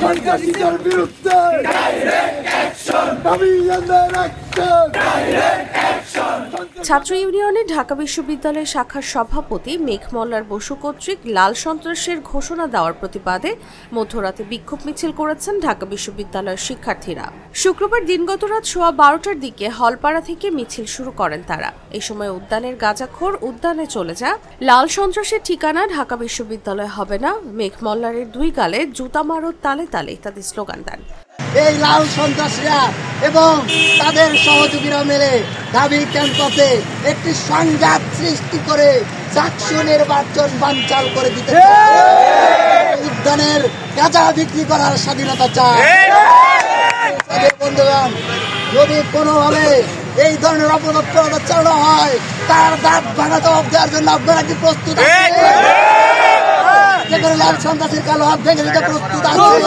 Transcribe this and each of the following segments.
সন্ত্রাসীদের বিরুদ্ধে দাবি জানার ছাত্র ইউনিয়নের ঢাকা বিশ্ববিদ্যালয় শাখার সভাপতি মেঘ মল্লার বসু কর্তৃক লাল সন্ত্রাসের ঘোষণা দেওয়ার প্রতিবাদে মধ্যরাতে বিক্ষোভ মিছিল করেছেন ঢাকা বিশ্ববিদ্যালয়ের শিক্ষার্থীরা। শুক্রবার দিনগত রাত 12:15টার দিকে হলপাড়া থেকে মিছিল শুরু করেন তারা। এই সময় উদ্যানের গাঁজাখোর উদ্যানে চলে যা, লাল সন্ত্রাসের ঠিকানা ঢাকা বিশ্ববিদ্যালয় হবে না, মেঘ মল্লারের দুই গালে জুতা মারো তালে তালে ইত্যাদি স্লোগান দেন। এই লাল সন্ত্রাসীরা এবং তাদের সহযোগীরা মিলে দাবি ক্যাম্পাসে একটি সংঘাত সৃষ্টি করে চাকসু নির্বাচন বানচাল করে দিতে উদ্যানের গাঁজা বিক্রি করার স্বাধীনতা চায়। বন্ধুগণ, যদি কোনোভাবে এই ধরনের অপরাধ চালানো হয় তার দাঁত ভাঙা জবাব দেওয়ার জন্য আপনারা কি প্রস্তুত আছেন? যেখানে লাল সন্ত্রাসীর কালো হাত ভেঙে দিতে প্রস্তুত আছেন?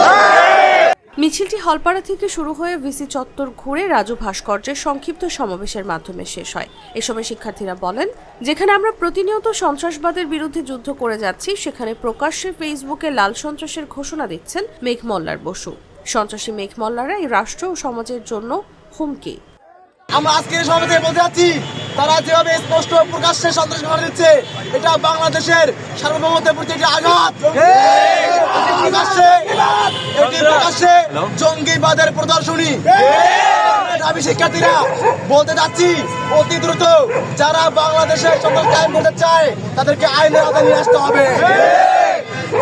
মিছিলটি হলপাড়া থেকে শুরু হয়ে ভিসি চত্বর ঘুরে রাজু ভাস্কর্যের সংক্ষিপ্ত সমাবেশের মাধ্যমে শেষ হয়। এ সময় শিক্ষার্থীরা বলেন, যেখানে আমরা প্রতিনিয়ত সন্ত্রাসবাদের বিরুদ্ধে যুদ্ধ করে যাচ্ছি, সেখানে প্রকাশ্যে ফেসবুকে লাল সন্ত্রাসের ঘোষণা দিচ্ছেন মেঘ মল্লার বসু। সন্ত্রাসী মেঘ মল্লারা এই রাষ্ট্র ও সমাজের জন্য হুমকি। আমরা আজকের সমাবেশে বলতে যাচ্ছি, তারা যেভাবে স্পষ্ট প্রকাশ্যে সন্ত্রাস ঘটনা দিচ্ছে, এটা বাংলাদেশের সার্বভৌমত্বের প্রতি একটি আঘাত। প্রকাশ্যে জঙ্গিবাদের প্রদর্শনী। আমি শিক্ষার্থীরা বলতে যাচ্ছি, অতি দ্রুত যারা বাংলাদেশে সন্ত্রাস কায়েম করতে চায় তাদেরকে আইনের আওতায় নিয়ে আসতে হবে।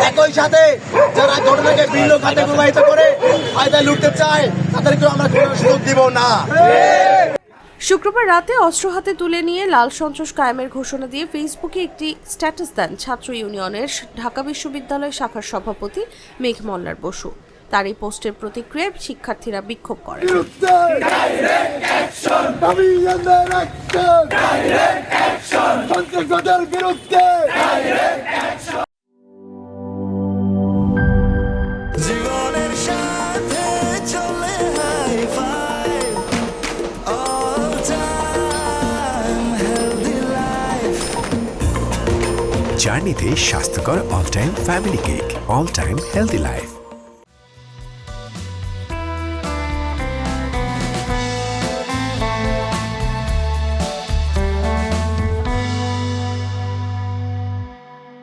একই সাথে যারা ঘটনাকে ভিন্ন খাতে প্রবাহিত করে ফায়দায় লুটতে চায় তাদেরকেও আমরা কোনো সুযোগ দিব না। শুক্রবার রাতে অস্ত্র হাতে তুলে নিয়ে লাল সন্ত্রাস কায়েমের ঘোষণা দিয়ে ফেসবুকে একটি স্ট্যাটাস দেন ছাত্র ইউনিয়নের ঢাকা বিশ্ববিদ্যালয় শাখার সভাপতি মেঘ মল্লার বসু। তার এই পোস্টের প্রতিক্রিয়ায় শিক্ষার্থীরা বিক্ষোভ করেন। জার্নিতে স্বাস্থ্যকর all time family cake, all time healthy life.